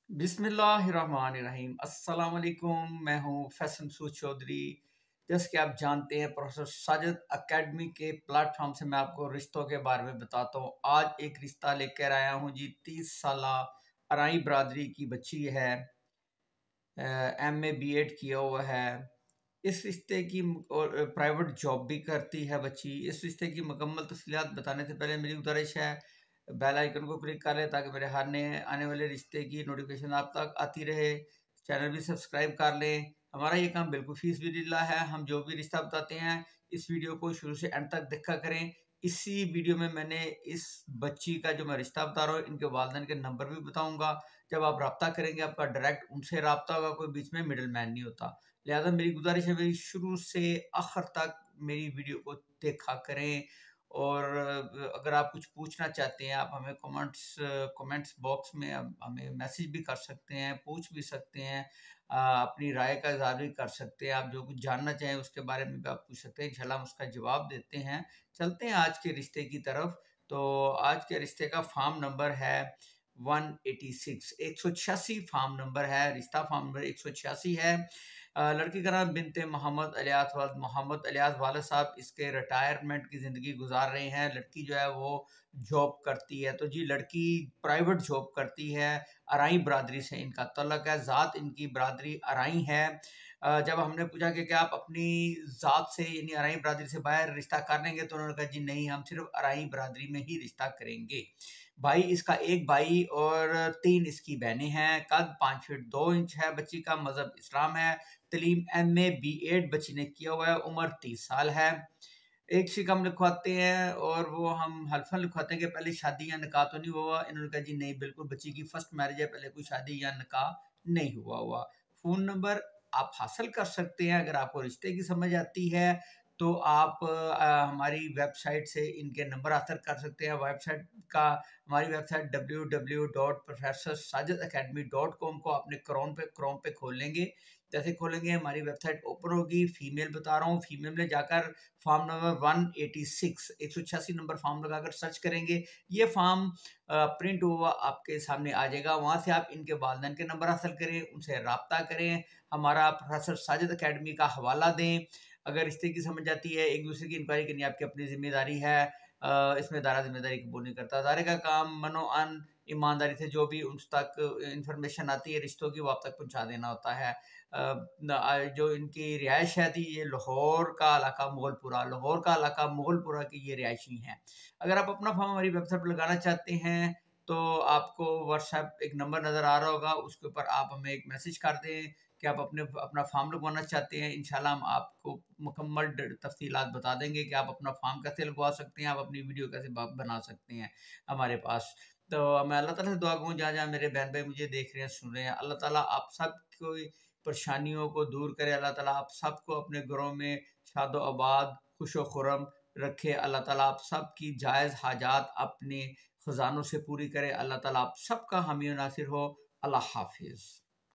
बिस्मिल्लाहिर्रहमानिर्रहीम। अस्सलाम वालेकुम। मैं हूँ फैसल मसूद चौधरी। जैसे कि आप जानते हैं, प्रोफेसर साजिद एकेडमी के प्लेटफॉर्म से मैं आपको रिश्तों के बारे में बताता हूँ। आज एक रिश्ता लेकर आया हूँ जी। 30 साला अराई बरादरी की बच्ची है, MA B.Ed किया हुआ है। इस रिश्ते की और प्राइवेट जॉब भी करती है बच्ची। इस रिश्ते की मुकम्मल तफसीलात बताने से पहले मेरी गुजारिश है, बेल आइकन को क्लिक कर लें ताकि मेरे हर नए आने वाले रिश्ते की नोटिफिकेशन आप तक आती रहे। चैनल भी सब्सक्राइब कर लें। हमारा ये काम बिल्कुल फीस भी डिल्ला है। हम जो भी रिश्ता बताते हैं, इस वीडियो को शुरू से एंड तक देखा करें। इसी वीडियो में मैंने इस बच्ची का जो मैं रिश्ता बता रहा हूँ, इनके वालिदैन के नंबर भी बताऊंगा। जब आप रब्ता करेंगे, आपका डायरेक्ट उनसे रब्ता होगा, कोई बीच में मिडिल मैन नहीं होता। लिहाजा मेरी गुजारिश है, मेरी शुरू से आखिर तक मेरी वीडियो को देखा करें। और अगर आप कुछ पूछना चाहते हैं, आप हमें कमेंट्स बॉक्स में हमें मैसेज भी कर सकते हैं, पूछ भी सकते हैं, अपनी राय का इज़हार भी कर सकते हैं। आप जो कुछ जानना चाहें उसके बारे में भी आप पूछ सकते हैं, इंशाल्लाह हम उसका जवाब देते हैं। चलते हैं आज के रिश्ते की तरफ। तो आज के रिश्ते का फार्म नंबर है 186, 186 फार्म नंबर है। रिश्ता फार्म नंबर 186 है। लड़की का नाम बिनते मोहम्मद अलियास, मोहम्मद अलियास। वाले साहब इसके रिटायरमेंट की ज़िंदगी गुजार रहे हैं। लड़की जो है वो जॉब करती है। तो जी, लड़की प्राइवेट जॉब करती है। अराई बरादरी से इनका तल्लक है। ज़ात इनकी बरादरी अराई है। जब हमने पूछा कि क्या आप अपनी ज़ात से यानी अराई बरादरी से बाहर रिश्ता कर लेंगे, तो उन्होंने कहा जी नहीं, हम सिर्फ अराई बरादरी में ही रिश्ता करेंगे। भाई इसका एक भाई और 3 इसकी बहनें हैं। कद 5 फीट 2 इंच है बच्ची का। मजहब इस्लाम है। तलीम MA B.Ed बच्ची ने किया हुआ है। उम्र 30 साल है। एक शिक हम लिखवाते हैं और वो हम हल्फन लिखवाते हैं कि पहले शादी या निकाह तो नहीं हुआ। इन्होंने कहा जी नहीं, बिल्कुल बच्ची की फर्स्ट मैरिज है, पहले कोई शादी या निकाह नहीं हुआ। फ़ोन नंबर आप हासिल कर सकते हैं। अगर आपको रिश्ते की समझ आती है तो आप हमारी वेबसाइट से इनके नंबर हासिल कर सकते हैं। वेबसाइट का हमारी वेबसाइट www.professorsajidacademy.com को अपने क्रोम पे खोल लेंगे। जैसे खोलेंगे हमारी वेबसाइट ओपन होगी। फीमेल बता रहा हूँ, फीमेल में जाकर फॉर्म नंबर 186, 186 नंबर फॉर्म लगाकर सर्च करेंगे। ये फॉर्म प्रिंट हुआ आपके सामने आ जाएगा। वहाँ से आप इनके वालिदैन के नंबर हासिल करें, उनसे रब्ता करें, हमारा प्रोफेसर साजिद अकेडमी का हवाला दें। अगर रिश्ते की समझ आती है, एक दूसरे की इंक्वायरी करनी आपकी अपनी जिम्मेदारी है। इसमें दारा जिम्मेदारी कबूल नहीं करता। दारे का काम मनो अन ईमानदारी से जो भी उन तक इंफॉर्मेशन आती है रिश्तों की, वो आप तक पहुँचा देना होता है। जो इनकी रिहाइश है थी, ये लाहौर का इलाका मुगलपुरा की ये रिहायशी हैं। अगर आप अपना फॉर्म हमारी वेबसाइट पर लगाना चाहते हैं तो आपको व्हाट्सएप एक नंबर नज़र आ रहा होगा, उसके ऊपर आप हमें एक मैसेज कर दें कि आप अपना फॉर्म लगवाना चाहते हैं। इंशाल्लाह हम आपको मुकम्मल तफसीलात बता देंगे कि आप अपना फॉर्म कैसे लगवा सकते हैं, आप अपनी वीडियो कैसे बना सकते हैं हमारे पास। तो मैं अल्लाह ताला से दुआ करूँ, जहाँ जहाँ मेरे बहन भाई मुझे देख रहे हैं, सुन रहे हैं, अल्लाह ताला आप सब कोई परेशानियों को दूर करे। अल्लाह ताला आप सबको अपने घरों में शादो आबाद, खुशो खुरम रखे। अल्लाह ताला आप सब की जायज़ हाजात अपने ख़जानों से पूरी करे। अल्लाह ताला आप सबका हामी नासिर हो। अल्लाह हाफिज़।